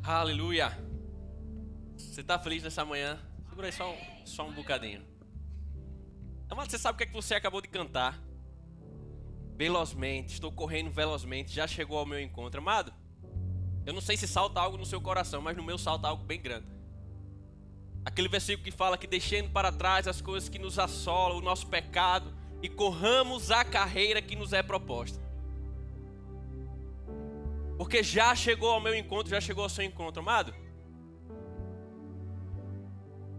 Aleluia. Você está feliz nessa manhã? Segura aí só um bocadinho. Amado, você sabe o que é que você acabou de cantar? Velozmente, estou correndo velozmente, já chegou ao meu encontro. Amado, eu não sei se salta algo no seu coração, mas no meu salta algo bem grande. Aquele versículo que fala que deixando para trás as coisas que nos assolam, o nosso pecado, e corramos a carreira que nos é proposta. Porque já chegou ao meu encontro, já chegou ao seu encontro, amado.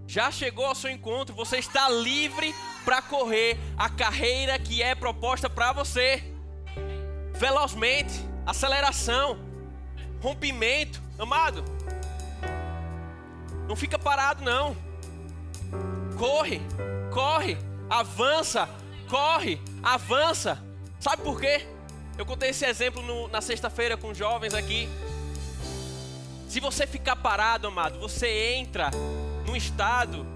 Já chegou ao seu encontro, você está livre para correr a carreira que é proposta para você. Velozmente, aceleração, rompimento, amado. Não fica parado não. Corre, avança, corre, avança. Sabe por quê? Eu contei esse exemplo na sexta-feira com jovens aqui. Se você ficar parado, amado, você entra num estado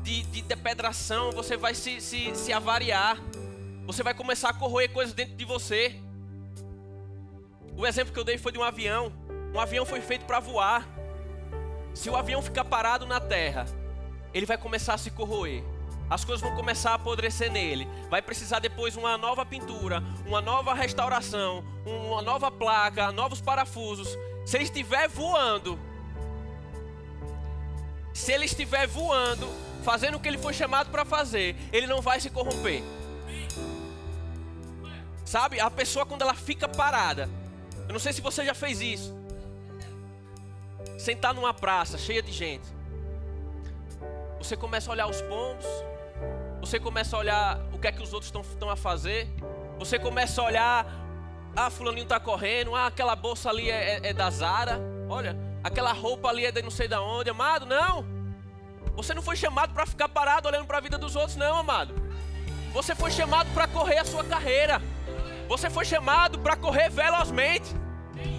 de depedração, você vai se avariar. Você vai começar a corroer coisas dentro de você. O exemplo que eu dei foi de um avião. Um avião foi feito para voar. Se o avião ficar parado na terra, ele vai começar a se corroer. As coisas vão começar a apodrecer nele. Vai precisar depois uma nova pintura, uma nova restauração, uma nova placa, novos parafusos. Se ele estiver voando, fazendo o que ele foi chamado para fazer, ele não vai se corromper. Sabe, a pessoa quando ela fica parada, eu não sei se você já fez isso, sentar numa praça cheia de gente, você começa a olhar os pombos, você começa a olhar o que é que os outros estão a fazer, você começa a olhar, fulaninho está correndo, aquela bolsa ali é da Zara, olha, aquela roupa ali é de não sei da onde. Amado, não, você não foi chamado para ficar parado olhando para a vida dos outros, não, amado. Você foi chamado para correr a sua carreira. Você foi chamado para correr velozmente.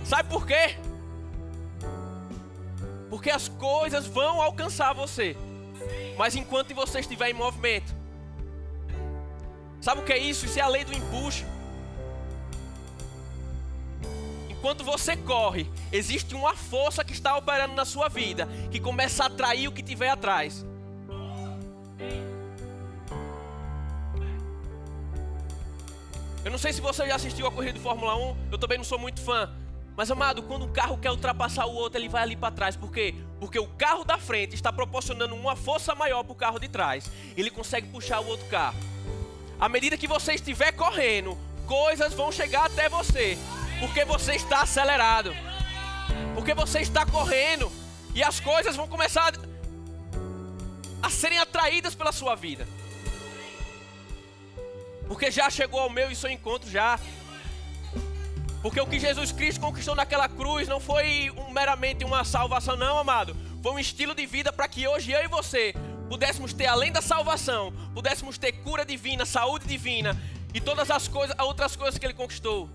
Sabe por quê? Porque as coisas vão alcançar você, mas enquanto você estiver em movimento. Sabe o que é isso? Isso é a lei do empuxo. Enquanto você corre, existe uma força que está operando na sua vida, que começa a atrair o que tiver atrás. Eu não sei se você já assistiu a corrida de Fórmula 1, eu também não sou muito fã. Mas, amado, quando um carro quer ultrapassar o outro, ele vai ali para trás. Por quê? Porque o carro da frente está proporcionando uma força maior para o carro de trás. Ele consegue puxar o outro carro. À medida que você estiver correndo, coisas vão chegar até você. Porque você está acelerado. Porque você está correndo. E as coisas vão começar a serem atraídas pela sua vida. Porque já chegou ao meu e seu encontro já. Porque o que Jesus Cristo conquistou naquela cruz não foi meramente uma salvação, não, amado. Foi um estilo de vida para que hoje eu e você pudéssemos ter, além da salvação, pudéssemos ter cura divina, saúde divina e todas as outras coisas que Ele conquistou.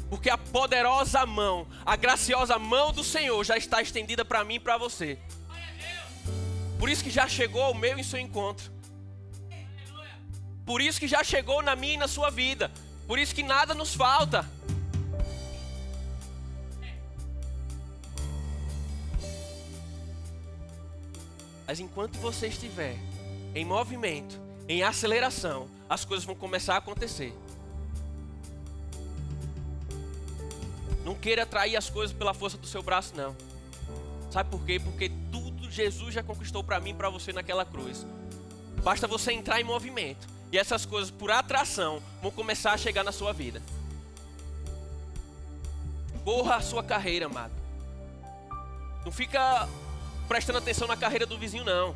Porque a poderosa mão, a graciosa mão do Senhor já está estendida para mim e para você. Por isso que já chegou ao meu e seu encontro. Por isso que já chegou na minha e na sua vida. Por isso que nada nos falta. Mas enquanto você estiver em movimento, em aceleração, as coisas vão começar a acontecer. Não queira atrair as coisas pela força do seu braço, não. Sabe por quê? Porque tudo Jesus já conquistou para mim e para você naquela cruz. Basta você entrar em movimento. E essas coisas, por atração, vão começar a chegar na sua vida. Corra a sua carreira, amado. Não fica prestando atenção na carreira do vizinho, não.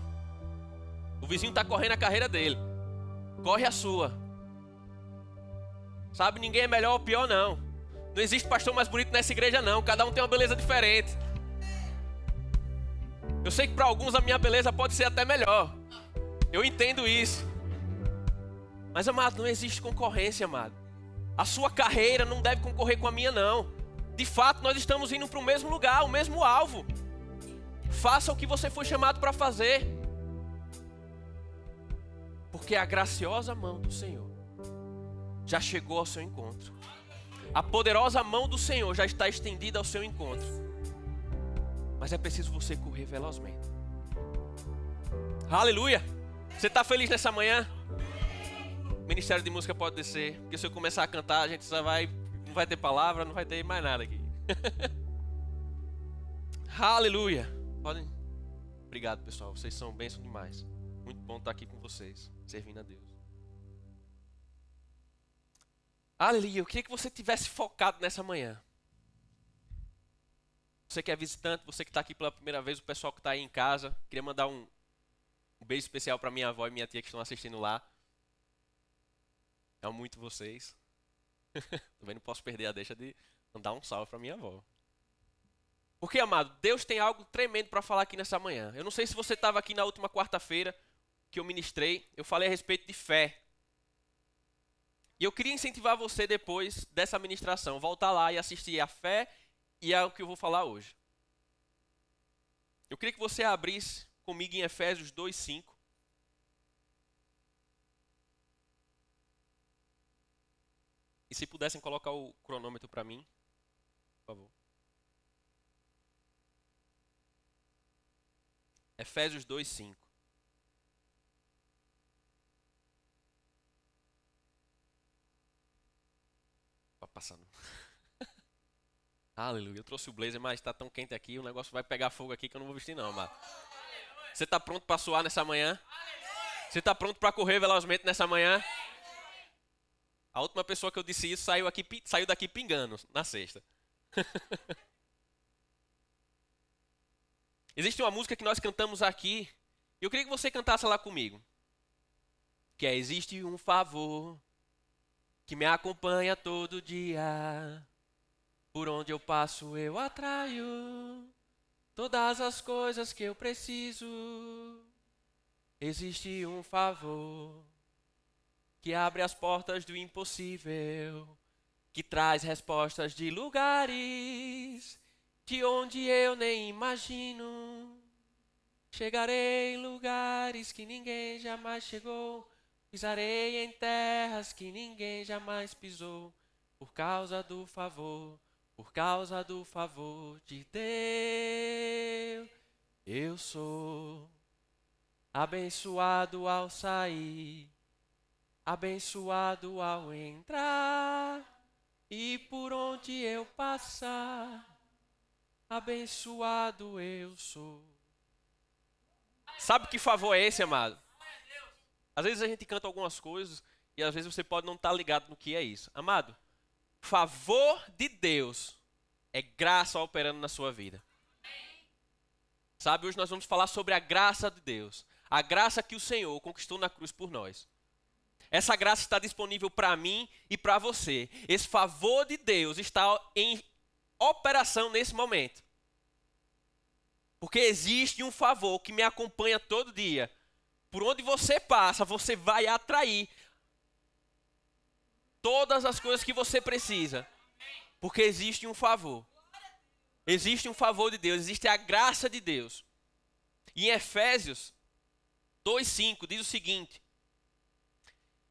O vizinho está correndo a carreira dele. Corre a sua. Sabe, ninguém é melhor ou pior, não. Não existe pastor mais bonito nessa igreja, não. Cada um tem uma beleza diferente. Eu sei que para alguns a minha beleza pode ser até melhor. Eu entendo isso. Mas, amado, não existe concorrência, amado. A sua carreira não deve concorrer com a minha, não. De fato, nós estamos indo para o mesmo lugar, o mesmo alvo. Faça o que você foi chamado para fazer. Porque a graciosa mão do Senhor já chegou ao seu encontro. A poderosa mão do Senhor já está estendida ao seu encontro. Mas é preciso você correr velozmente. Aleluia! Você está feliz nessa manhã? O Ministério de Música pode descer. Porque se eu começar a cantar, a gente só vai... Não vai ter palavra, não vai ter mais nada aqui. Aleluia! Podem... Obrigado, pessoal. Vocês são bênção demais. Muito bom estar aqui com vocês, servindo a Deus. Aleluia! Eu queria que você tivesse focado nessa manhã. Você que é visitante, você que está aqui pela primeira vez, o pessoal que está aí em casa. Queria mandar um beijo especial para minha avó e minha tia que estão assistindo lá. Amo muito vocês. Também não posso perder a deixa de mandar um salve para minha avó. Porque, amado, Deus tem algo tremendo para falar aqui nessa manhã. Eu não sei se você estava aqui na última quarta-feira que eu ministrei. Eu falei a respeito de fé. E eu queria incentivar você depois dessa ministração, voltar lá e assistir a fé e ao que eu vou falar hoje. Eu queria que você abrisse comigo em Efésios 2:5. E se pudessem colocar o cronômetro para mim, por favor. Efésios 2:5. Tá passando. Aleluia. Eu trouxe o blazer, mas está tão quente aqui, o negócio vai pegar fogo aqui que eu não vou vestir não, mano. Você está pronto para suar nessa manhã? Você está pronto para correr velozmente nessa manhã? A última pessoa que eu disse isso saiu daqui pingando na sexta. Existe uma música que nós cantamos aqui, e eu queria que você cantasse lá comigo. Que é: existe um favor que me acompanha todo dia. Por onde eu passo eu atraio todas as coisas que eu preciso. Existe um favor que abre as portas do impossível, que traz respostas de lugares de onde eu nem imagino. Chegarei em lugares que ninguém jamais chegou, pisarei em terras que ninguém jamais pisou, por causa do favor de Deus. Eu sou abençoado ao sair, abençoado ao entrar, e por onde eu passar, abençoado eu sou. Sabe que favor é esse, amado? Às vezes a gente canta algumas coisas e às vezes você pode não estar ligado no que é isso. Amado, favor de Deus é graça operando na sua vida. Sabe, hoje nós vamos falar sobre a graça de Deus. A graça que o Senhor conquistou na cruz por nós. Essa graça está disponível para mim e para você. Esse favor de Deus está em operação nesse momento. Porque existe um favor que me acompanha todo dia. Por onde você passa, você vai atrair todas as coisas que você precisa. Porque existe um favor. Existe um favor de Deus, existe a graça de Deus. E em Efésios 2:5 diz o seguinte: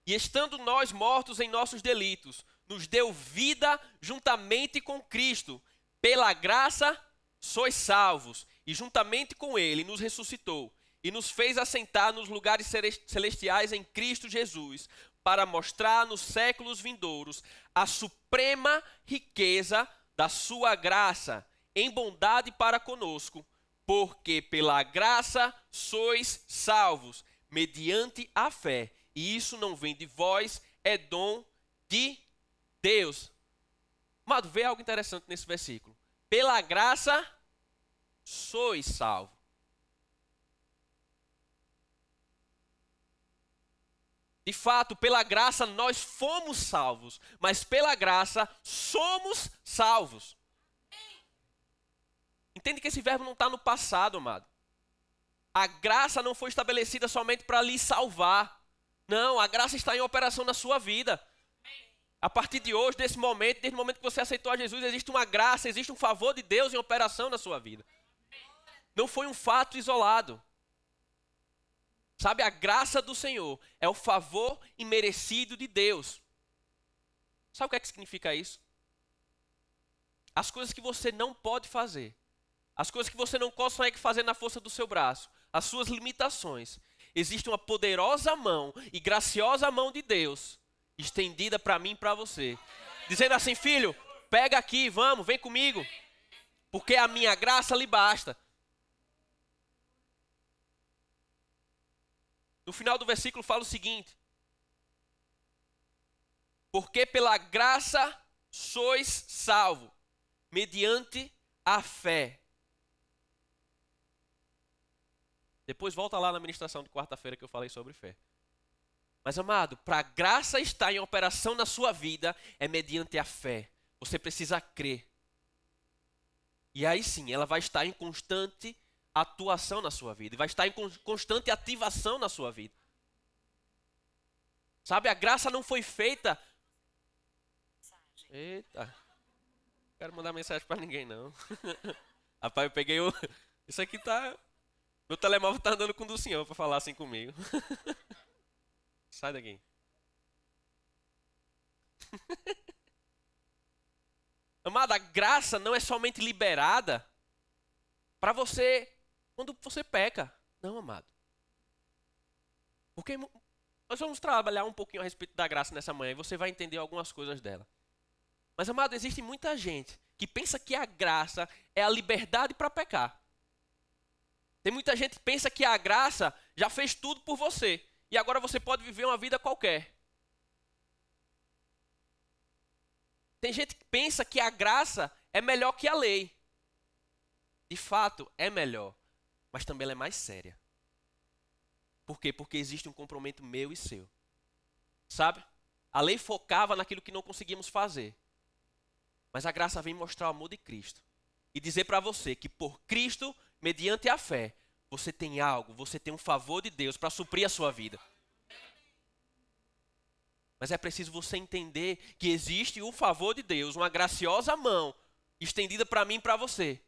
e estando nós mortos em nossos delitos, nos deu vida juntamente com Cristo. Pela graça sois salvos. E juntamente com Ele nos ressuscitou e nos fez assentar nos lugares celestiais em Cristo Jesus, para mostrar nos séculos vindouros a suprema riqueza da sua graça, em bondade para conosco, porque pela graça sois salvos, mediante a fé. E isso não vem de vós, é dom de Deus. Amado, vê algo interessante nesse versículo. Pela graça sois salvos. De fato, pela graça nós fomos salvos, mas pela graça somos salvos. Entende que esse verbo não está no passado, amado. A graça não foi estabelecida somente para lhe salvar. Não, a graça está em operação na sua vida. A partir de hoje, desse momento, desde o momento que você aceitou a Jesus, existe uma graça, existe um favor de Deus em operação na sua vida. Não foi um fato isolado. Sabe, a graça do Senhor é o favor imerecido de Deus. Sabe o que é que significa isso? as coisas que você não pode fazer, as coisas que você não consegue fazer na força do seu braço, as suas limitações, existe uma poderosa mão e graciosa mão de Deus estendida para mim e para você, dizendo assim: filho, pega aqui, vamos, vem comigo, porque a minha graça lhe basta. No final do versículo fala o seguinte: porque pela graça sois salvos, mediante a fé. Depois volta lá na ministração de quarta-feira que eu falei sobre fé. Mas, amado, para a graça estar em operação na sua vida, é mediante a fé. Você precisa crer. E aí sim, ela vai estar em constante atuação na sua vida. E vai estar em constante ativação na sua vida. Sabe, a graça não foi feita... Eita. Não quero mandar mensagem para ninguém, não. Rapaz, eu peguei o... Isso aqui tá... Meu telemóvel tá andando com o do senhor para falar assim comigo. Sai daqui. Amado, a graça não é somente liberada para você quando você peca. Não, amado. Porque nós vamos trabalhar um pouquinho a respeito da graça nessa manhã e você vai entender algumas coisas dela. Mas, amado, existe muita gente que pensa que a graça é a liberdade para pecar. Tem muita gente que pensa que a graça já fez tudo por você e agora você pode viver uma vida qualquer. Tem gente que pensa que a graça é melhor que a lei. De fato, é melhor, mas também ela é mais séria. Por quê? Porque existe um comprometimento meu e seu. Sabe? A lei focava naquilo que não conseguíamos fazer. Mas a graça vem mostrar o amor de Cristo. E dizer para você que por Cristo, mediante a fé, você tem algo, você tem um favor de Deus para suprir a sua vida. Mas é preciso você entender que existe o favor de Deus, uma graciosa mão estendida para mim e para você.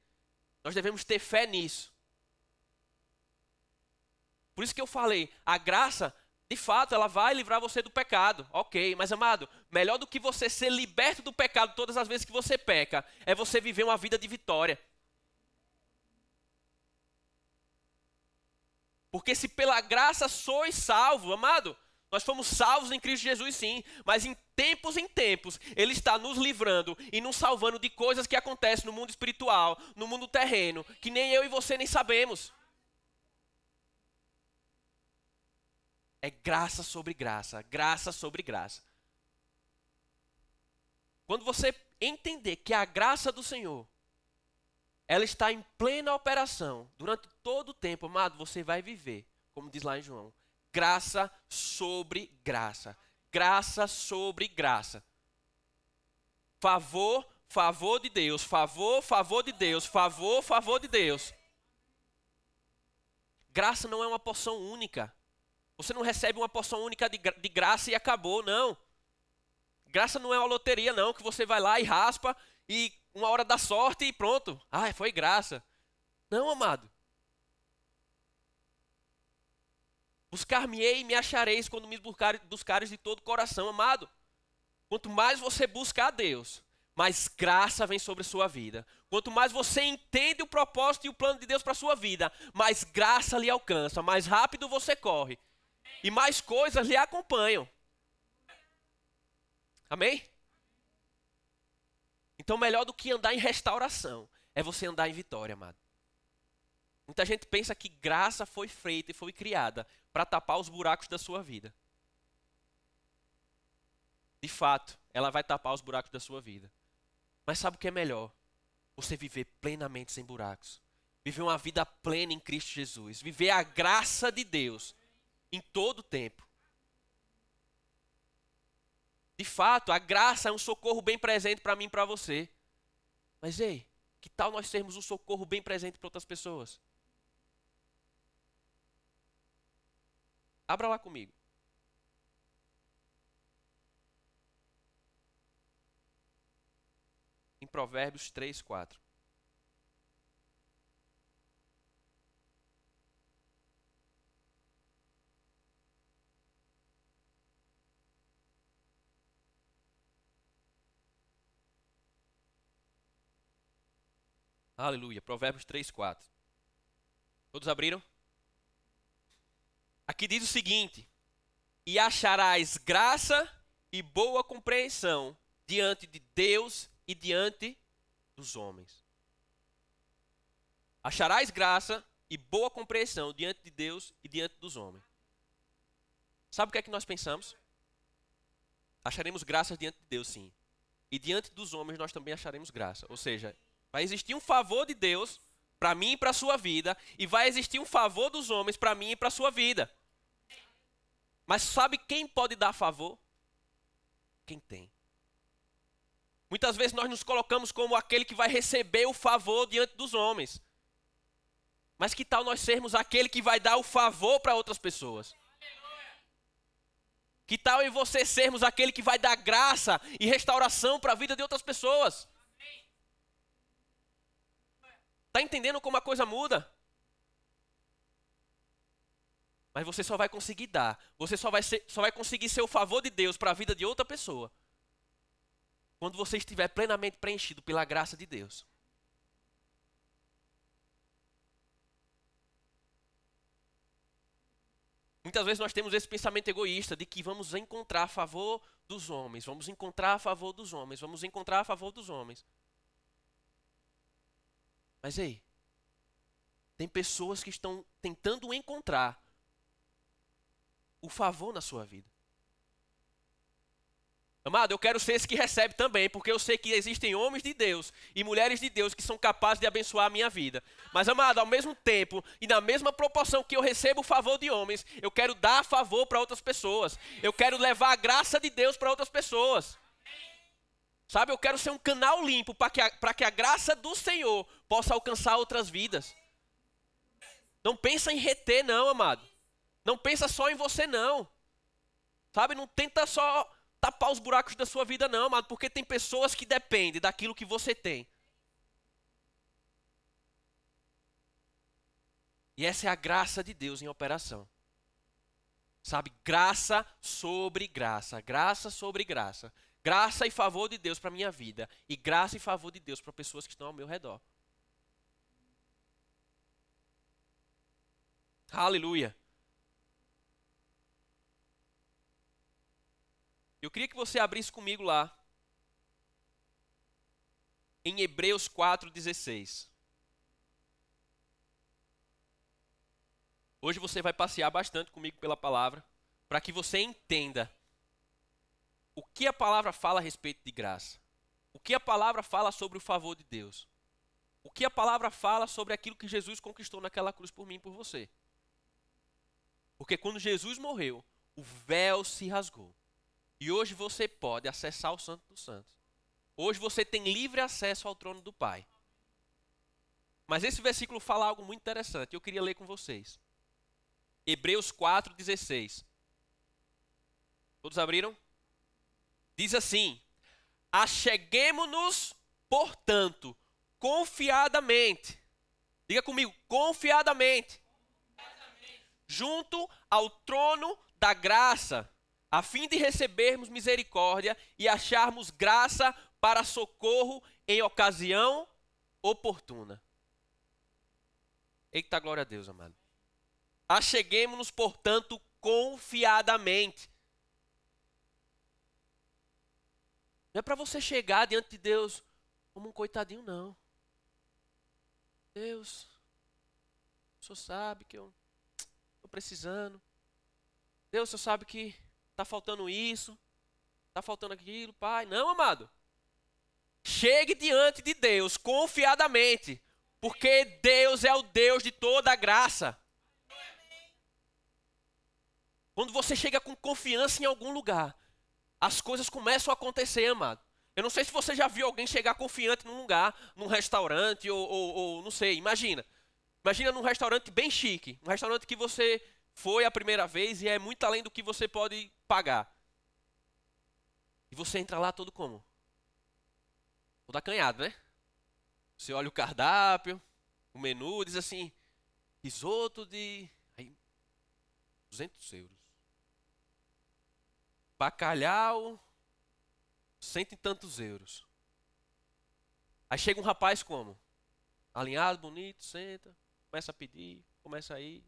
Nós devemos ter fé nisso. Por isso que eu falei, a graça, de fato, ela vai livrar você do pecado. Ok, mas amado, melhor do que você ser liberto do pecado todas as vezes que você peca, é você viver uma vida de vitória. Porque se pela graça sois salvos, amado, nós fomos salvos em Cristo Jesus, sim, mas em tempos, Ele está nos livrando e nos salvando de coisas que acontecem no mundo espiritual, no mundo terreno, que nem eu e você nem sabemos. É graça sobre graça, graça sobre graça. Quando você entender que a graça do Senhor, ela está em plena operação durante todo o tempo, amado, você vai viver, como diz lá em João, graça sobre graça. Graça sobre graça. Favor, favor de Deus. Favor, favor de Deus. Favor, favor de Deus. Graça não é uma porção única. Você não recebe uma porção única de graça e acabou, não. Graça não é uma loteria, não, que você vai lá e raspa e uma hora dá sorte e pronto. Ah, foi graça. Não, amado. Buscar-me-ei e me achareis quando me buscares de todo o coração, amado. Quanto mais você busca a Deus, mais graça vem sobre a sua vida. Quanto mais você entende o propósito e o plano de Deus para a sua vida, mais graça lhe alcança, mais rápido você corre e mais coisas lhe acompanham. Amém? Então, melhor do que andar em restauração é você andar em vitória, amado. Muita gente pensa que graça foi feita e foi criada para tapar os buracos da sua vida. De fato, ela vai tapar os buracos da sua vida. Mas sabe o que é melhor? Você viver plenamente sem buracos. Viver uma vida plena em Cristo Jesus. Viver a graça de Deus em todo o tempo. De fato, a graça é um socorro bem presente para mim e para você. Mas ei, que tal nós sermos um socorro bem presente para outras pessoas? Abra lá comigo. Em Provérbios 3, 4. Aleluia. Provérbios 3, 4. Todos abriram? Aqui diz o seguinte: e acharás graça e boa compreensão diante de Deus e diante dos homens. Acharás graça e boa compreensão diante de Deus e diante dos homens. Sabe o que é que nós pensamos? Acharemos graça diante de Deus, sim. E diante dos homens nós também acharemos graça. Ou seja, vai existir um favor de Deus para mim e para a sua vida, e vai existir um favor dos homens para mim e para a sua vida. Mas sabe quem pode dar favor? Quem tem. Muitas vezes nós nos colocamos como aquele que vai receber o favor diante dos homens. Mas que tal nós sermos aquele que vai dar o favor para outras pessoas? Que tal eu e você sermos aquele que vai dar graça e restauração para a vida de outras pessoas? Está entendendo como a coisa muda? Mas você só vai conseguir dar. Você só vai conseguir ser o favor de Deus para a vida de outra pessoa quando você estiver plenamente preenchido pela graça de Deus. Muitas vezes nós temos esse pensamento egoísta de que vamos encontrar a favor dos homens, vamos encontrar a favor dos homens, vamos encontrar a favor dos homens. Mas ei, tem pessoas que estão tentando encontrar o favor na sua vida. Amado, eu quero ser esse que recebe também, porque eu sei que existem homens de Deus e mulheres de Deus que são capazes de abençoar a minha vida. Mas, amado, ao mesmo tempo e na mesma proporção que eu recebo o favor de homens, eu quero dar favor para outras pessoas. Eu quero levar a graça de Deus para outras pessoas. Sabe, eu quero ser um canal limpo para que a graça do Senhor possa alcançar outras vidas. Não pensa em reter, não, amado. Não pensa só em você, não. Sabe, não tenta só tapar os buracos da sua vida, não, amado, porque tem pessoas que dependem daquilo que você tem. E essa é a graça de Deus em operação. Sabe, graça sobre graça, graça sobre graça. Graça e favor de Deus para a minha vida. E graça e favor de Deus para pessoas que estão ao meu redor. Aleluia. Eu queria que você abrisse comigo lá, em Hebreus 4,16. Hoje você vai passear bastante comigo pela palavra, para que você entenda o que a palavra fala a respeito de graça. O que a palavra fala sobre o favor de Deus. O que a palavra fala sobre aquilo que Jesus conquistou naquela cruz por mim e por você. Porque quando Jesus morreu, o véu se rasgou. E hoje você pode acessar o Santo dos Santos. Hoje você tem livre acesso ao trono do Pai. Mas esse versículo fala algo muito interessante. Eu queria ler com vocês. Hebreus 4,16. Todos abriram? Diz assim: acheguemo-nos, portanto, confiadamente. Diga comigo, confiadamente. Junto ao trono da graça, a fim de recebermos misericórdia e acharmos graça para socorro em ocasião oportuna. Eita, glória a Deus, amado. Acheguemo-nos, portanto, confiadamente. Não é para você chegar diante de Deus como um coitadinho, não. Deus, o Senhor sabe que eu estou precisando. Deus, o Senhor sabe que está faltando isso, está faltando aquilo, Pai. Não, amado. Chegue diante de Deus confiadamente, porque Deus é o Deus de toda a graça. Quando você chega com confiança em algum lugar, as coisas começam a acontecer, amado. Eu não sei se você já viu alguém chegar confiante num lugar, num restaurante ou não sei, imagina. Imagina num restaurante bem chique, um restaurante que você foi a primeira vez e é muito além do que você pode pagar. E você entra lá todo como? Todo acanhado, né? Você olha o cardápio, o menu, diz assim, risoto de aí, 200 euros. Bacalhau, 100 e tantos euros. Aí chega um rapaz como? alinhado, bonito, senta, começa a pedir, começa a ir.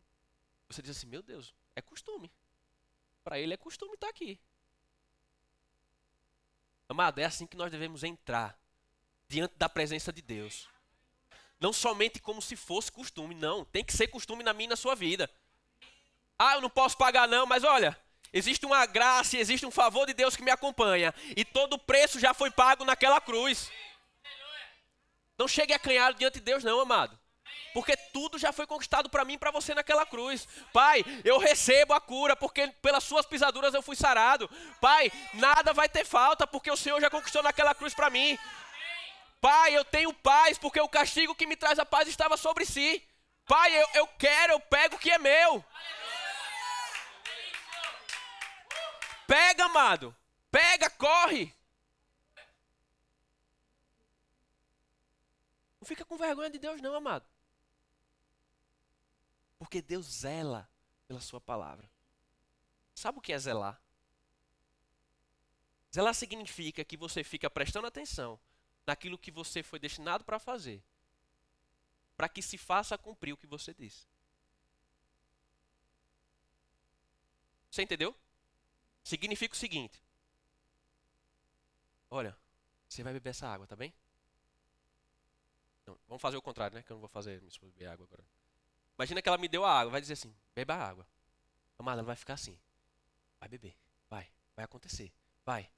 Você diz assim, meu Deus, é costume. Para ele é costume estar aqui. Amado, é assim que nós devemos entrar diante da presença de Deus. Não somente como se fosse costume, não. Tem que ser costume na minha e na sua vida. Ah, eu não posso pagar não, mas olha, existe uma graça e existe um favor de Deus que me acompanha. E todo o preço já foi pago naquela cruz. Não chegue acanhado diante de Deus não, amado. Porque tudo já foi conquistado para mim e para você naquela cruz. Pai, eu recebo a cura porque pelas suas pisaduras eu fui sarado. Pai, nada vai ter falta porque o Senhor já conquistou naquela cruz para mim. Pai, eu tenho paz porque o castigo que me traz a paz estava sobre si. Pai, eu quero, eu pego o que é meu. Pega, amado. Pega, corre. Não fica com vergonha de Deus não, amado. Porque Deus zela pela sua palavra. Sabe o que é zelar? Zelar significa que você fica prestando atenção naquilo que você foi destinado para fazer. Para que se faça cumprir o que você disse. Você entendeu? Significa o seguinte. Olha, você vai beber essa água, tá bem? Não, vamos fazer o contrário, né? Que eu não vou fazer minha esposa beber água agora. Imagina que ela me deu a água, vai dizer assim, beba a água. Amada, ela vai ficar assim. Vai beber, vai acontecer. Vai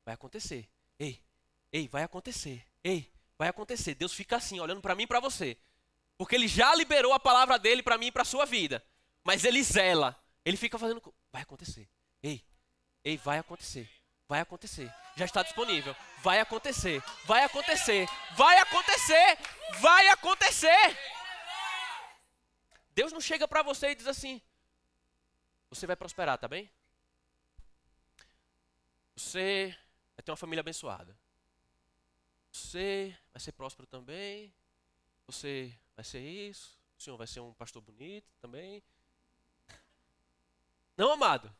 acontecer. Ei, vai acontecer. Ei, vai acontecer. Deus fica assim, olhando para mim e para você. Porque Ele já liberou a palavra dEle para mim e para a sua vida. Mas Ele zela. Ele fica fazendo, vai acontecer. Ei, vai acontecer. Vai acontecer. Já está disponível. Vai acontecer. Vai acontecer. Vai acontecer. Vai acontecer. Deus não chega para você e diz assim, você vai prosperar, tá bem? Você vai ter uma família abençoada. Você vai ser próspero também. Você vai ser isso. O senhor vai ser um pastor bonito também. Não, amado.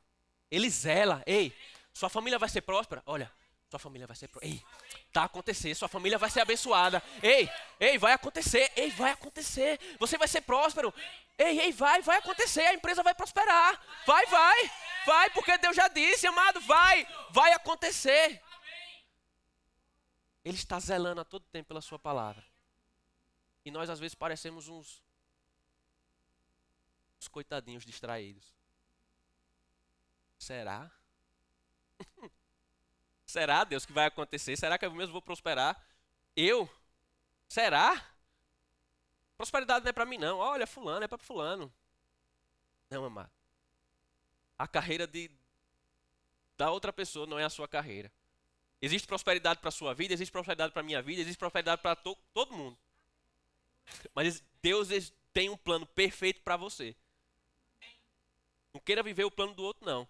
Ele zela. Ei, sua família vai ser próspera? Olha, sua família vai ser próspera. Ei, tá acontecendo. Sua família vai ser abençoada. Ei, vai acontecer. Ei, vai acontecer. Você vai ser próspero. Ei, vai acontecer. A empresa vai prosperar. Vai, porque Deus já disse, amado, vai acontecer. Ele está zelando a todo tempo pela sua palavra. E nós às vezes parecemos uns coitadinhos distraídos. Será? Será, Deus, que vai acontecer? Será que eu mesmo vou prosperar? Eu? Será? Prosperidade não é para mim não. Olha, fulano, é para fulano. Não, amado. A carreira da outra pessoa não é a sua carreira. Existe prosperidade para a sua vida, existe prosperidade para a minha vida, existe prosperidade para todo mundo. Mas Deus tem um plano perfeito para você. Não queira viver o plano do outro, não.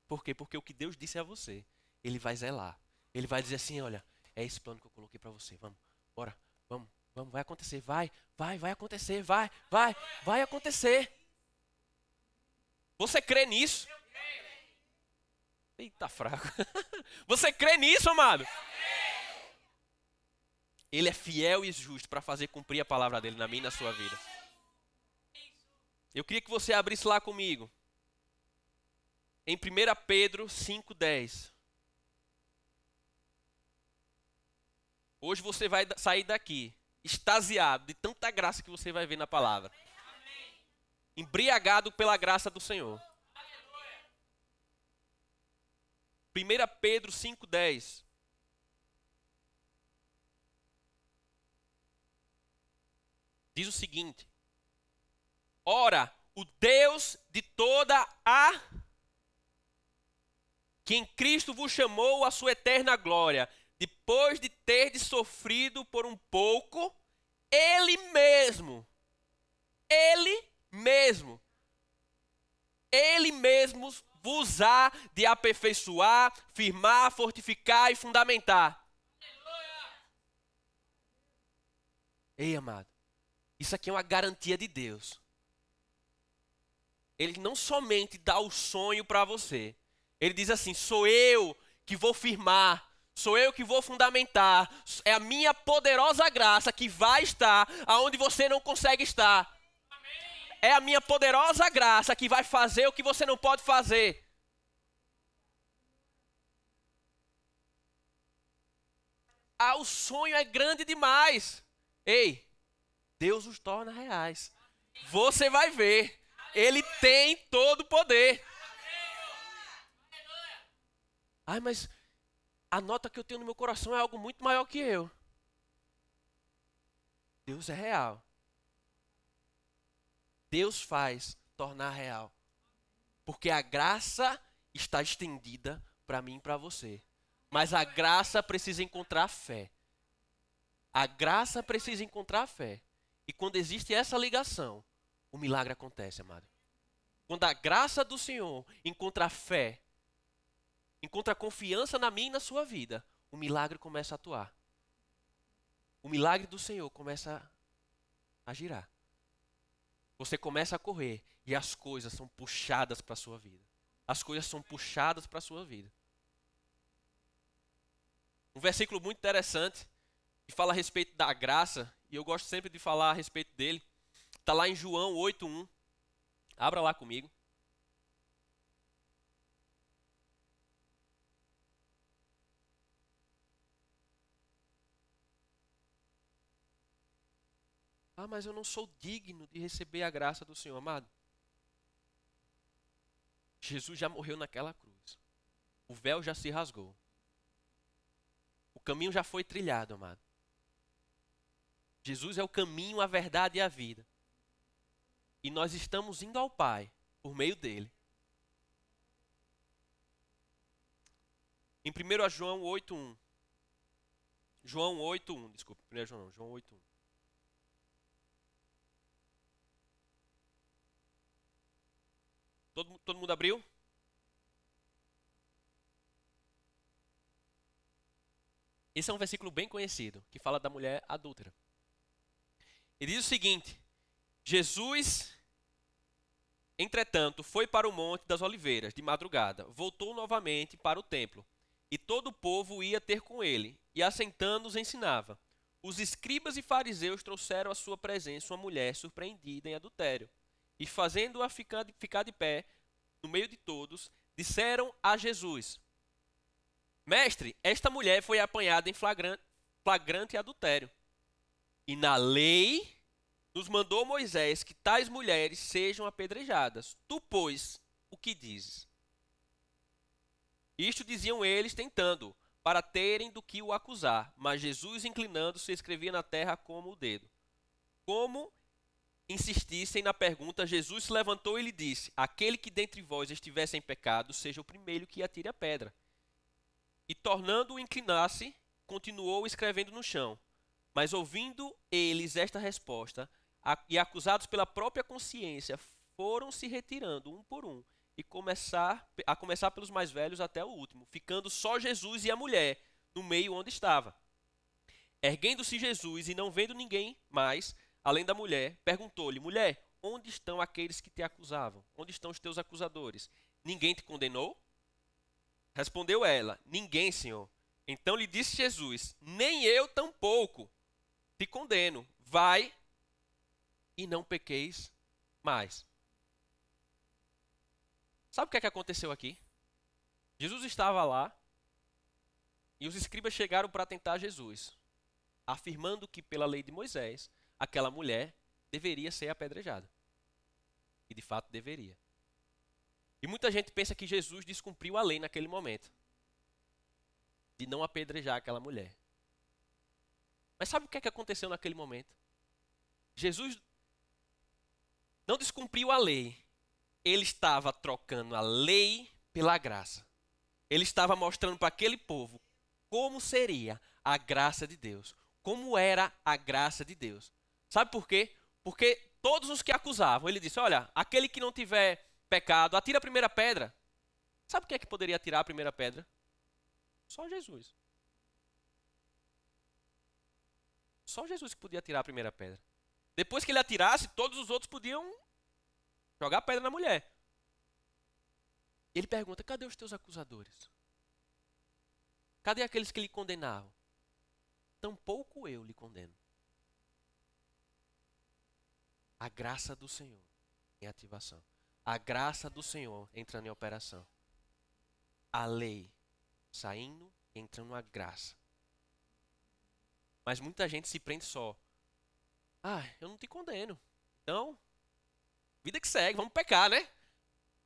Por quê? Porque o que Deus disse a você, Ele vai zelar. Ele vai dizer assim, olha, é esse plano que eu coloquei para você. Vamos, bora, vamos, vai acontecer, vai acontecer, vai acontecer. Você crê nisso? Eita, fraco. Você crê nisso, amado? Ele é fiel e justo para fazer cumprir a palavra dele na minha e na sua vida. Eu queria que você abrisse lá comigo. Em 1 Pedro 5,10. Hoje você vai sair daqui extasiado de tanta graça que você vai ver na palavra. Embriagado pela graça do Senhor. 1 Pedro 5,10. Diz o seguinte: ora, o Deus de toda que em Cristo vos chamou à sua eterna glória, depois de terdes sofrido por um pouco, Ele mesmo vos há de aperfeiçoar, firmar, fortificar e fundamentar. Ei, amado, isso aqui é uma garantia de Deus. Ele não somente dá o sonho para você. Ele diz assim, sou eu que vou firmar, Sou eu que vou fundamentar. É a minha poderosa graça que vai estar aonde você não consegue estar. É a minha poderosa graça que vai fazer o que você não pode fazer. Ah, o sonho é grande demais. Ei, Deus os torna reais. Você vai ver. Ele tem todo o poder. Ai, mas a nota que eu tenho no meu coração é algo muito maior que eu. Deus é real. Deus faz tornar real. Porque a graça está estendida para mim e para você. Mas a graça precisa encontrar fé. A graça precisa encontrar fé. E quando existe essa ligação, o milagre acontece, amado. Quando a graça do Senhor encontra fé, encontra confiança na minha e na sua vida, o milagre começa a atuar. O milagre do Senhor começa a girar. Você começa a correr e as coisas são puxadas para a sua vida. As coisas são puxadas para a sua vida. Um versículo muito interessante que fala a respeito da graça, e eu gosto sempre de falar a respeito dele. Está lá em João 8:1. Abra lá comigo. Ah, mas eu não sou digno de receber a graça do Senhor, amado. Jesus já morreu naquela cruz. O véu já se rasgou. O caminho já foi trilhado, amado. Jesus é o caminho, a verdade e a vida. E nós estamos indo ao Pai por meio dele. Em 1 João 8:1. João 8:1, desculpa, 1 João não, João 8:1. Todo mundo abriu? Esse é um versículo bem conhecido, que fala da mulher adúltera. Ele diz o seguinte: Jesus, entretanto, foi para o Monte das Oliveiras de madrugada, voltou novamente para o templo, e todo o povo ia ter com ele, e assentando-os ensinava. Os escribas e fariseus trouxeram à sua presença uma mulher surpreendida em adultério, e fazendo-a ficar de pé, no meio de todos, disseram a Jesus: Mestre, esta mulher foi apanhada em flagrante adultério. E na lei nos mandou Moisés que tais mulheres sejam apedrejadas. Tu, pois, o que dizes? Isto diziam eles, tentando, para terem do que o acusar. Mas Jesus, inclinando-se, escrevia na terra como o dedo. Como insistissem na pergunta, Jesus se levantou e lhe disse: Aquele que dentre vós estiver sem pecado, seja o primeiro que atire a pedra. E tornando-o inclinar-se, continuou escrevendo no chão. Mas ouvindo eles esta resposta, e acusados pela própria consciência, foram se retirando um por um, e a começar pelos mais velhos até o último, ficando só Jesus e a mulher no meio onde estava. Erguendo-se Jesus e não vendo ninguém mais, além da mulher, perguntou-lhe: Mulher, onde estão aqueles que te acusavam? Onde estão os teus acusadores? Ninguém te condenou? Respondeu ela: Ninguém, Senhor. Então lhe disse Jesus: Nem eu tampouco te condeno. Vai e não pequeis mais. Sabe o que é que aconteceu aqui? Jesus estava lá e os escribas chegaram para tentar Jesus, afirmando que pela lei de Moisés, aquela mulher deveria ser apedrejada. E de fato deveria. E muita gente pensa que Jesus descumpriu a lei naquele momento, de não apedrejar aquela mulher. Mas sabe o que é que aconteceu naquele momento? Jesus não descumpriu a lei. Ele estava trocando a lei pela graça. Ele estava mostrando para aquele povo como seria a graça de Deus. Como era a graça de Deus. Sabe por quê? Porque todos os que acusavam, ele disse: olha, aquele que não tiver pecado, atira a primeira pedra. Sabe quem é que poderia atirar a primeira pedra? Só Jesus. Só Jesus que podia atirar a primeira pedra. Depois que ele atirasse, todos os outros podiam jogar a pedra na mulher. Ele pergunta: cadê os teus acusadores? Cadê aqueles que lhe condenavam? Tampouco eu lhe condeno. A graça do Senhor em ativação. A graça do Senhor entrando em operação. A lei saindo e entrando a graça. Mas muita gente se prende só. Eu não te condeno. Então, vida que segue, vamos pecar, né?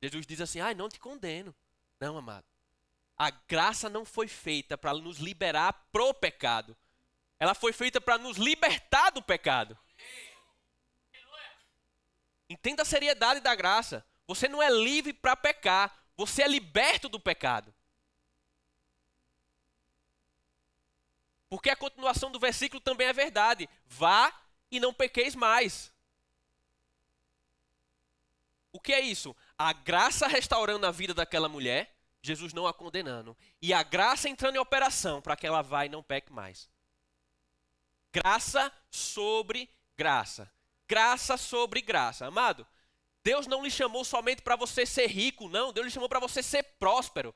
Jesus diz assim, não te condeno. Não, amado. A graça não foi feita para nos liberar pro pecado. Ela foi feita para nos libertar do pecado. Entenda a seriedade da graça. Você não é livre para pecar. Você é liberto do pecado. Porque a continuação do versículo também é verdade. Vá e não pequeis mais. O que é isso? A graça restaurando a vida daquela mulher, Jesus não a condenando. E a graça entrando em operação para que ela vá e não peque mais. Graça sobre graça. Graça sobre graça. Amado, Deus não lhe chamou somente para você ser rico, não. Deus lhe chamou para você ser próspero.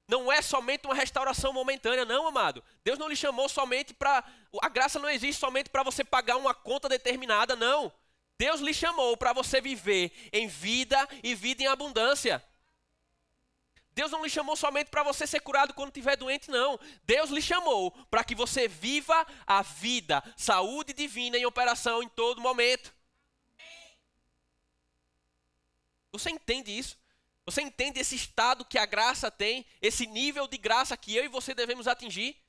Não é somente uma restauração momentânea, não, amado. Deus não lhe chamou somente para... A graça não existe somente para você pagar uma conta determinada, não. Deus lhe chamou para você viver em vida e vida em abundância. Deus não lhe chamou somente para você ser curado quando estiver doente, não. Deus lhe chamou para que você viva a vida, saúde divina em operação em todo momento. Você entende isso? Você entende esse estado que a graça tem? Esse nível de graça que eu e você devemos atingir?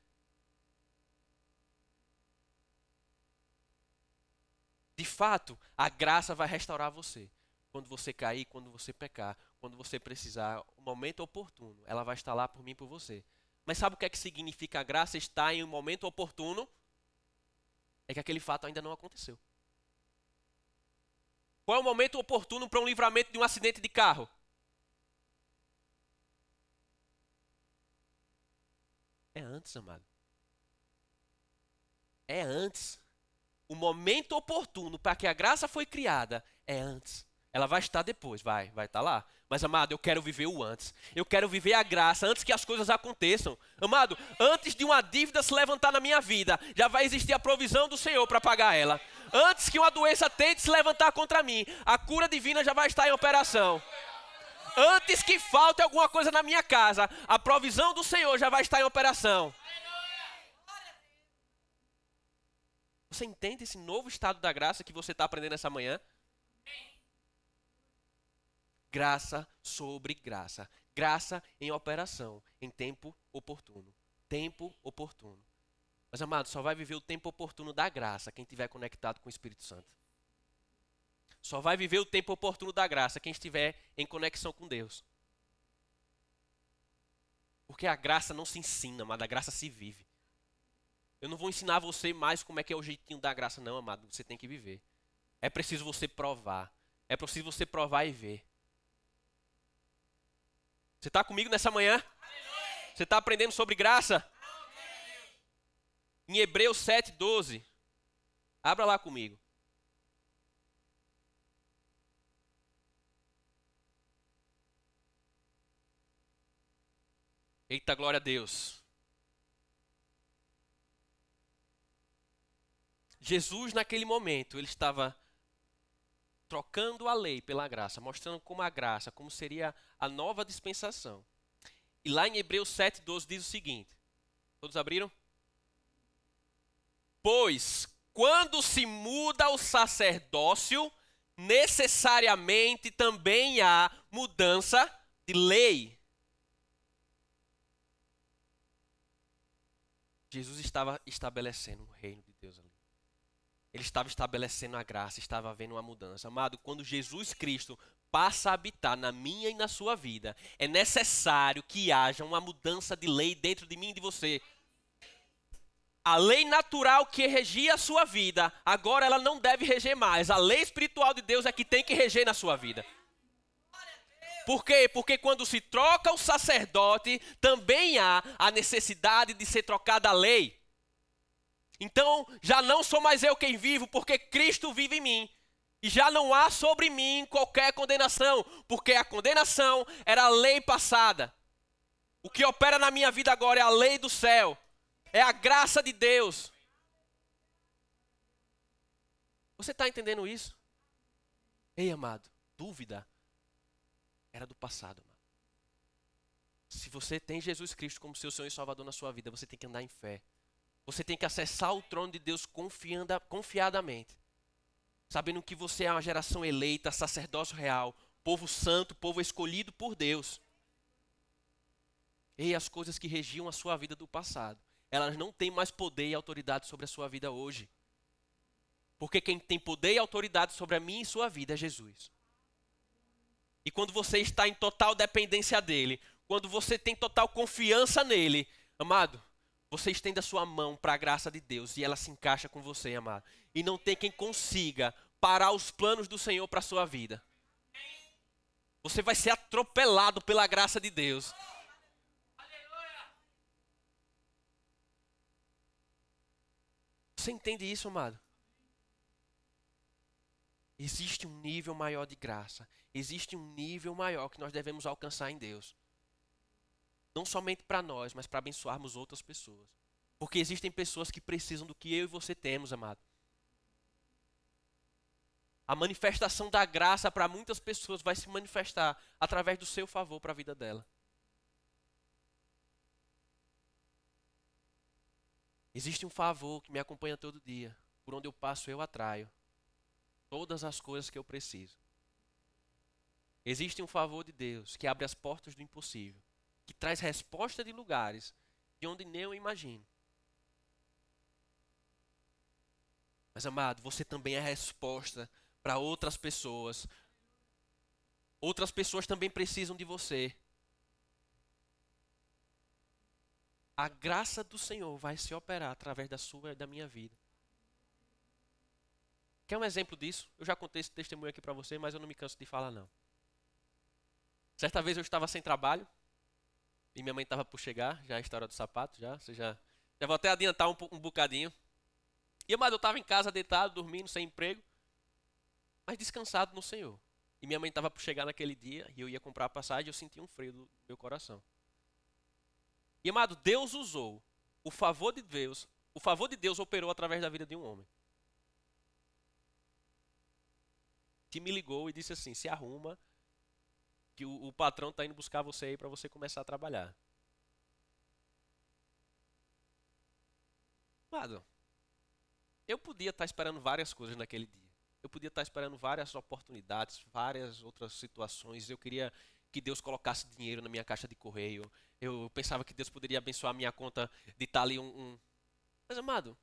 De fato, a graça vai restaurar você. Quando você cair, quando você pecar, quando você precisar, o momento oportuno, ela vai estar lá por mim e por você. Mas sabe o que é que significa a graça estar em um momento oportuno? É que aquele fato ainda não aconteceu. Qual é o momento oportuno para um livramento de um acidente de carro? É antes, amado. É antes. O momento oportuno para que a graça foi criada é antes. Ela vai estar depois, vai estar lá. Mas, amado, eu quero viver o antes. Eu quero viver a graça antes que as coisas aconteçam. Amado, antes de uma dívida se levantar na minha vida, já vai existir a provisão do Senhor para pagar ela. Antes que uma doença tente se levantar contra mim, a cura divina já vai estar em operação. Antes que falte alguma coisa na minha casa, a provisão do Senhor já vai estar em operação. Você entende esse novo estado da graça que você está aprendendo essa manhã? Graça sobre graça. Graça em operação, em tempo oportuno. Tempo oportuno. Mas, amado, só vai viver o tempo oportuno da graça quem estiver conectado com o Espírito Santo. Só vai viver o tempo oportuno da graça quem estiver em conexão com Deus. Porque a graça não se ensina, amado, a graça se vive. Eu não vou ensinar você mais como é que é o jeitinho da graça, não, amado. Você tem que viver. É preciso você provar. É preciso você provar e ver. Você está comigo nessa manhã? Você está aprendendo sobre graça? Em Hebreus 7:12. Abra lá comigo. Eita, glória a Deus. Jesus, naquele momento, ele estava trocando a lei pela graça, mostrando como a graça, como seria a nova dispensação. E lá em Hebreus 7:12 diz o seguinte. Todos abriram? Pois, quando se muda o sacerdócio, necessariamente também há mudança de lei. Jesus estava estabelecendo o reino de Deus ali. Ele estava estabelecendo a graça, estava havendo uma mudança. Amado, quando Jesus Cristo passa a habitar na minha e na sua vida, é necessário que haja uma mudança de lei dentro de mim e de você. A lei natural que regia a sua vida, agora ela não deve reger mais. A lei espiritual de Deus é que tem que reger na sua vida. Por quê? Porque quando se troca o sacerdote, também há a necessidade de ser trocada a lei. Então, já não sou mais eu quem vivo, porque Cristo vive em mim. E já não há sobre mim qualquer condenação, porque a condenação era a lei passada. O que opera na minha vida agora é a lei do céu. É a graça de Deus. Você está entendendo isso? Ei, amado, dúvida era do passado, amado. Se você tem Jesus Cristo como seu Senhor e Salvador na sua vida, você tem que andar em fé. Você tem que acessar o trono de Deus confiadamente. Sabendo que você é uma geração eleita, sacerdócio real, povo santo, povo escolhido por Deus. E as coisas que regiam a sua vida do passado, elas não têm mais poder e autoridade sobre a sua vida hoje. Porque quem tem poder e autoridade sobre a minha e sua vida é Jesus. E quando você está em total dependência dele, quando você tem total confiança nele, amado, você estende a sua mão para a graça de Deus e ela se encaixa com você, amado. E não tem quem consiga parar os planos do Senhor para a sua vida. Você vai ser atropelado pela graça de Deus. Você entende isso, amado? Existe um nível maior de graça. Existe um nível maior que nós devemos alcançar em Deus. Não somente para nós, mas para abençoarmos outras pessoas. Porque existem pessoas que precisam do que eu e você temos, amado. A manifestação da graça para muitas pessoas vai se manifestar através do seu favor para a vida dela. Existe um favor que me acompanha todo dia. Por onde eu passo, eu atraio todas as coisas que eu preciso. Existe um favor de Deus que abre as portas do impossível, que traz resposta de lugares de onde nem eu imagino. Mas, amado, você também é resposta para outras pessoas. Outras pessoas também precisam de você. A graça do Senhor vai se operar através da sua e da minha vida. Quer um exemplo disso? Eu já contei esse testemunho aqui para você, mas eu não me canso de falar, não. Certa vez eu estava sem trabalho e minha mãe estava por chegar, já é a história do sapato, já vou até adiantar um bocadinho. E, amado, eu estava em casa deitado, dormindo, sem emprego, mas descansado no Senhor. E minha mãe estava por chegar naquele dia e eu ia comprar a passagem e eu senti um frio no meu coração. E, amado, Deus usou o favor de Deus operou através da vida de um homem. Que me ligou e disse assim: se arruma, que o patrão está indo buscar você aí para você começar a trabalhar. Amado, eu podia estar esperando várias coisas naquele dia. Eu podia estar esperando várias oportunidades, várias outras situações. Eu queria que Deus colocasse dinheiro na minha caixa de correio. Eu pensava que Deus poderia abençoar a minha conta de estar ali Mas, amado,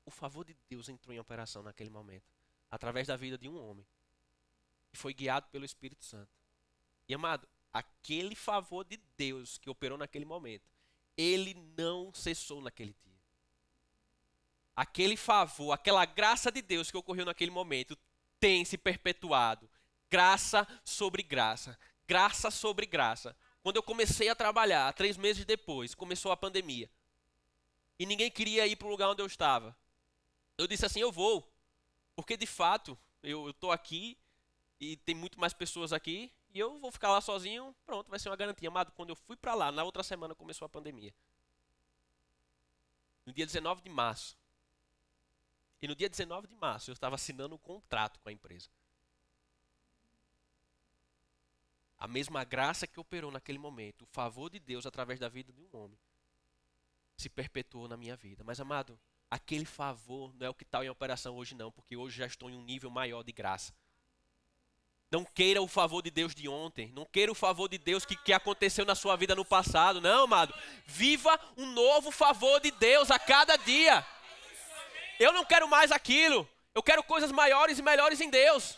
o favor de Deus entrou em operação naquele momento, através da vida de um homem, que foi guiado pelo Espírito Santo. E, amado, aquele favor de Deus que operou naquele momento, ele não cessou naquele dia. Aquele favor, aquela graça de Deus que ocorreu naquele momento, tem se perpetuado. Graça sobre graça. Graça sobre graça. Quando eu comecei a trabalhar, 3 meses depois, começou a pandemia. E ninguém queria ir para o lugar onde eu estava. Eu disse assim: eu vou. Porque, de fato, eu estou aqui e tem muito mais pessoas aqui. E eu vou ficar lá sozinho, pronto, vai ser uma garantia. Amado, quando eu fui para lá, na outra semana começou a pandemia. No dia 19 de março. E no dia 19 de março eu estava assinando um contrato com a empresa. A mesma graça que operou naquele momento, o favor de Deus através da vida de um homem, se perpetuou na minha vida. Mas, amado, aquele favor não é o que está em operação hoje não, porque hoje já estou em um nível maior de graça. Não queira o favor de Deus de ontem. Não queira o favor de Deus que aconteceu na sua vida no passado. Não, amado. Viva um novo favor de Deus a cada dia. Eu não quero mais aquilo. Eu quero coisas maiores e melhores em Deus.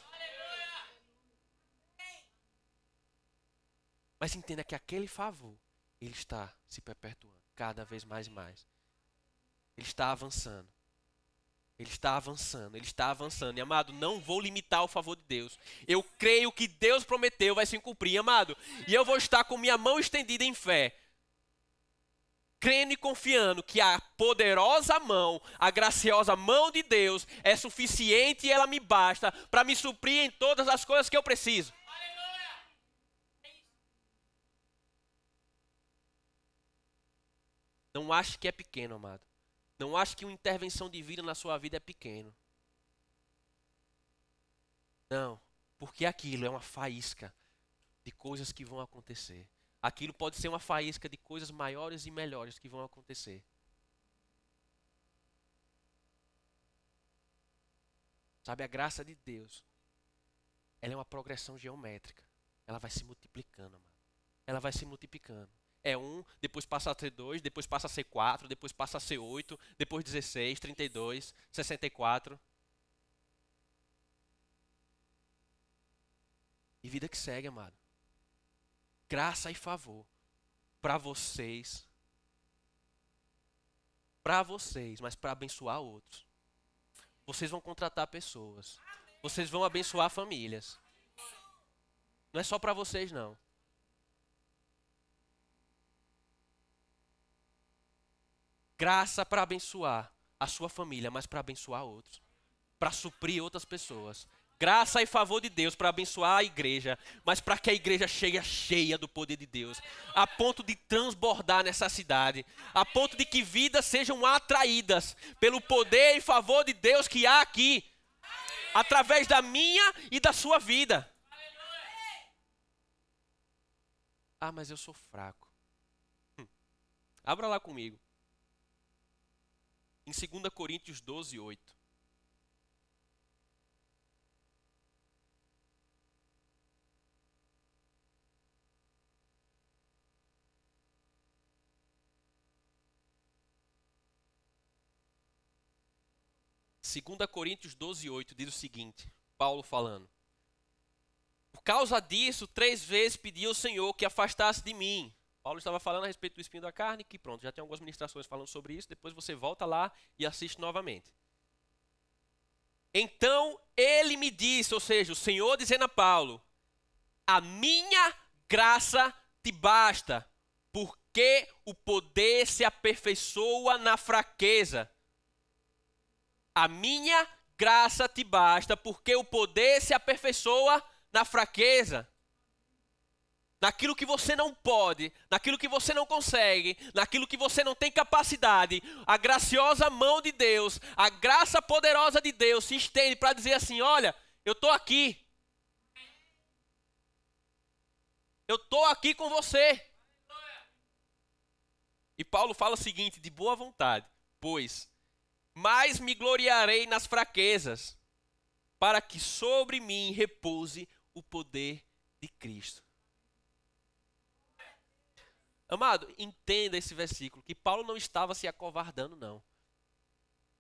Mas entenda que aquele favor, ele está se perpetuando cada vez mais e mais. Ele está avançando. Ele está avançando, ele está avançando. E, amado, não vou limitar o favor de Deus. Eu creio que Deus prometeu vai se cumprir, amado. E eu vou estar com minha mão estendida em fé, crendo e confiando que a poderosa mão, a graciosa mão de Deus é suficiente e ela me basta para me suprir em todas as coisas que eu preciso. Não ache que é pequeno, amado. Não ache que uma intervenção divina na sua vida é pequeno. Não, porque aquilo é uma faísca de coisas que vão acontecer. Aquilo pode ser uma faísca de coisas maiores e melhores que vão acontecer. Sabe, a graça de Deus, ela é uma progressão geométrica. Ela vai se multiplicando, amado. Ela vai se multiplicando. É 1, depois passa a ser 2, depois passa a ser 4, depois passa a ser 8, depois 16, 32, 64. E vida que segue, amado. Graça e favor para vocês, mas para abençoar outros. Vocês vão contratar pessoas. Vocês vão abençoar famílias. Não é só para vocês, não. Graça para abençoar a sua família, mas para abençoar outros. Para suprir outras pessoas. Graça e favor de Deus para abençoar a igreja, mas para que a igreja chegue cheia do poder de Deus, a ponto de transbordar nessa cidade, a ponto de que vidas sejam atraídas pelo poder e favor de Deus que há aqui, através da minha e da sua vida. Ah, mas eu sou fraco. Abra lá comigo. Em 2 Coríntios 12, 8. Segunda Coríntios 12, 8 diz o seguinte, Paulo falando. Por causa disso, 3 vezes pedi ao Senhor que afastasse de mim. Paulo estava falando a respeito do espinho da carne, que pronto, já tem algumas ministrações falando sobre isso, depois você volta lá e assiste novamente. Então ele me disse, ou seja, o Senhor dizendo a Paulo, a minha graça te basta, porque o poder se aperfeiçoa na fraqueza. A minha graça te basta, porque o poder se aperfeiçoa na fraqueza. Naquilo que você não pode, naquilo que você não consegue, naquilo que você não tem capacidade, a graciosa mão de Deus, a graça poderosa de Deus se estende para dizer assim, olha, eu estou aqui. Eu estou aqui com você. E Paulo fala o seguinte, de boa vontade, pois mais me gloriarei nas fraquezas, para que sobre mim repouse o poder de Cristo. Amado, entenda esse versículo, que Paulo não estava se acovardando, não.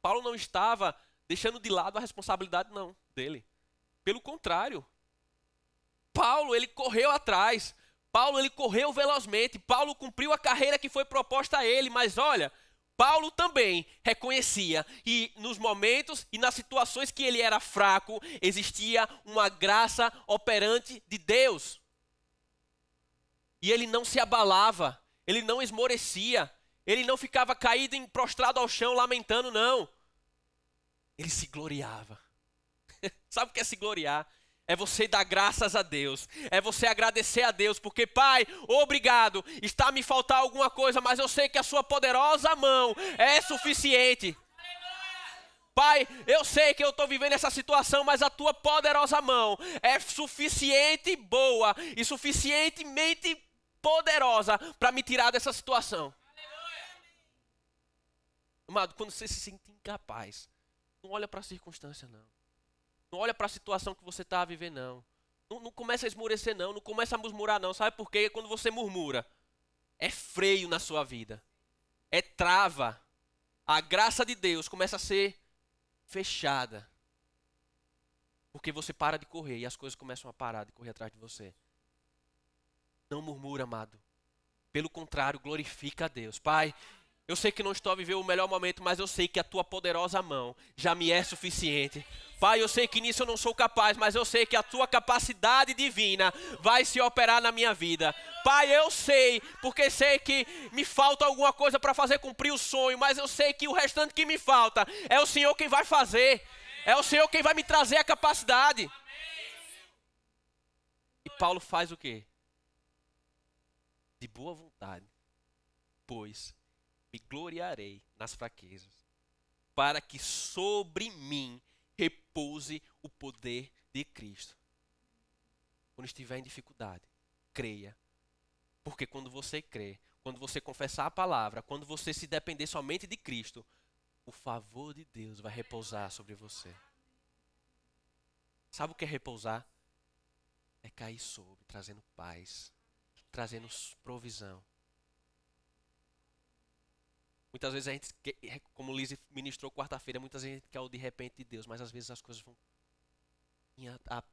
Paulo não estava deixando de lado a responsabilidade, não, dele. Pelo contrário. Paulo, ele correu atrás. Paulo, ele correu velozmente. Paulo cumpriu a carreira que foi proposta a ele, mas olha, Paulo também reconhecia que nos momentos e nas situações que ele era fraco, existia uma graça operante de Deus. E ele não se abalava, ele não esmorecia, ele não ficava caído e prostrado ao chão lamentando, não. Ele se gloriava. Sabe o que é se gloriar? É você dar graças a Deus, é você agradecer a Deus, porque Pai, obrigado, está a me faltar alguma coisa, mas eu sei que a sua poderosa mão é suficiente. Pai, eu sei que eu estou vivendo essa situação, mas a tua poderosa mão é suficiente boa e suficientemente poderosa para me tirar dessa situação. Amado, quando você se sente incapaz, não olha para a circunstância, não. Não olha para a situação que você está a viver, não. Não começa a esmorecer, não. Não começa a murmurar, não. Sabe por quê? Quando você murmura, é freio na sua vida. É trava. A graça de Deus começa a ser fechada. Porque você para de correr e as coisas começam a parar de correr atrás de você. Não murmura, amado. Pelo contrário, glorifica a Deus. Pai, eu sei que não estou a viver o melhor momento, mas eu sei que a tua poderosa mão já me é suficiente. Pai, eu sei que nisso eu não sou capaz, mas eu sei que a tua capacidade divina vai se operar na minha vida. Pai, eu sei, porque sei que me falta alguma coisa para fazer cumprir o sonho, mas eu sei que o restante que me falta é o Senhor quem vai fazer. É o Senhor quem vai me trazer a capacidade. E Paulo faz o quê? De boa vontade, pois me gloriarei nas fraquezas, para que sobre mim repouse o poder de Cristo. Quando estiver em dificuldade, creia. Porque quando você crê, quando você confessar a palavra, quando você se depender somente de Cristo, o favor de Deus vai repousar sobre você. Sabe o que é repousar? É cair sobre, trazendo paz, trazendo provisão. Muitas vezes a gente, como Liz ministrou quarta-feira, muitas vezes a gente quer o de repente de Deus, mas às vezes as coisas vão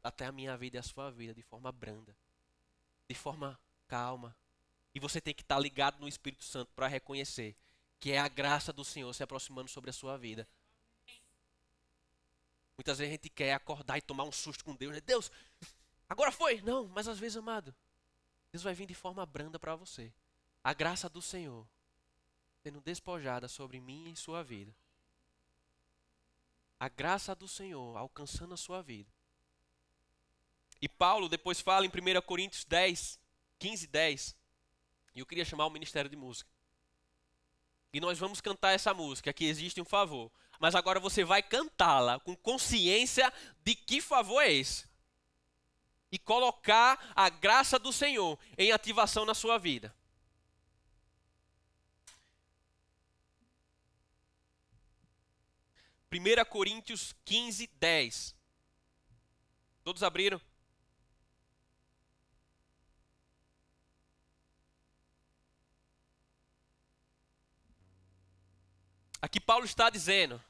até a minha vida e a sua vida de forma branda, de forma calma. E você tem que estar ligado no Espírito Santo para reconhecer que é a graça do Senhor se aproximando sobre a sua vida. Muitas vezes a gente quer acordar e tomar um susto com Deus, né? Deus, agora foi! Não, mas às vezes, amado, Deus vai vir de forma branda para você. A graça do Senhor sendo despojada sobre mim e sua vida. A graça do Senhor alcançando a sua vida. E Paulo depois fala em 1 Coríntios 10, 15, 10. E eu queria chamar o Ministério de Música. E nós vamos cantar essa música, que existe um favor. Mas agora você vai cantá-la com consciência de que favor é esse. E colocar a graça do Senhor em ativação na sua vida. Primeira Coríntios 15, 10. Todos abriram? Aqui Paulo está dizendo: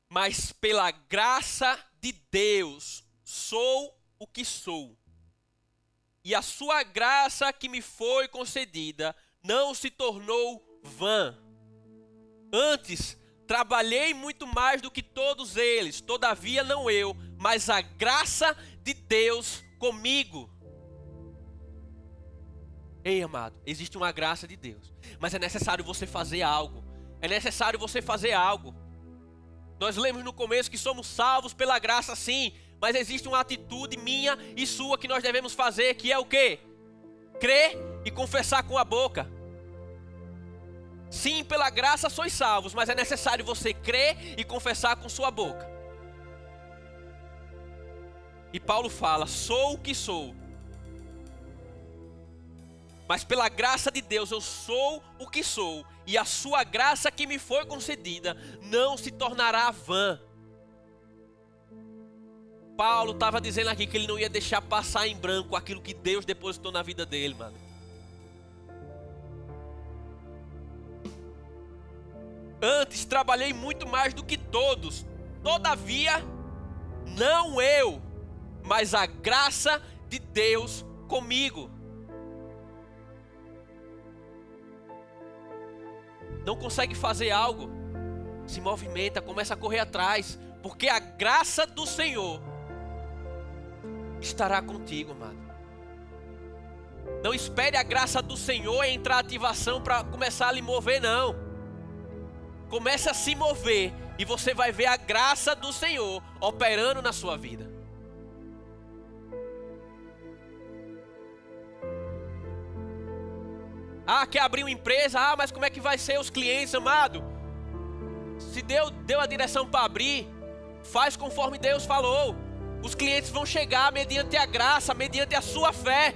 mas pela graça de Deus sou o que sou, e a sua graça que me foi concedida não se tornou vã. Antes, trabalhei muito mais do que todos eles, todavia não eu, mas a graça de Deus comigo. Ei, amado, existe uma graça de Deus, mas é necessário você fazer algo. É necessário você fazer algo. Nós lemos no começo que somos salvos pela graça, sim, mas existe uma atitude minha e sua que nós devemos fazer, que é o quê? Crer e confessar com a boca. Sim, pela graça sois salvos, mas é necessário você crer e confessar com sua boca. E Paulo fala: sou o que sou, mas pela graça de Deus eu sou o que sou, e a sua graça que me foi concedida não se tornará vã. Paulo estava dizendo aqui que ele não ia deixar passar em branco aquilo que Deus depositou na vida dele, mano. Antes trabalhei muito mais do que todos, todavia não eu, mas a graça de Deus comigo. Não consegue fazer algo, se movimenta, começa a correr atrás, porque a graça do Senhor estará contigo, amado. Não espere a graça do Senhor entrar em ativação para começar a lhe mover, não. Comece a se mover e você vai ver a graça do Senhor operando na sua vida. Ah, quer abrir uma empresa? Ah, mas como é que vai ser os clientes, amado? Se Deus deu a direção para abrir, faz conforme Deus falou. Os clientes vão chegar mediante a graça, mediante a sua fé.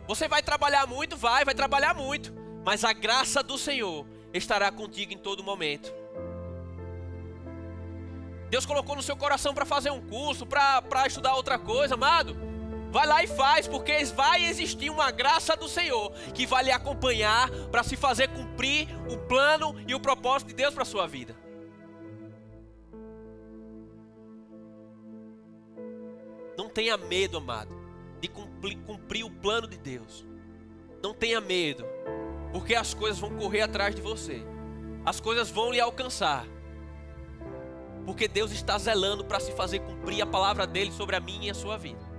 Você vai trabalhar muito? Vai trabalhar muito. Mas a graça do Senhor estará contigo em todo momento. Deus colocou no seu coração para fazer um curso, para estudar outra coisa, amado. Vai lá e faz, porque vai existir uma graça do Senhor que vai lhe acompanhar para se fazer cumprir o plano e o propósito de Deus para a sua vida. Não tenha medo, amado, de cumprir o plano de Deus. Não tenha medo, porque as coisas vão correr atrás de você. As coisas vão lhe alcançar. Porque Deus está zelando para se fazer cumprir a palavra dele sobre a minha e a sua vida.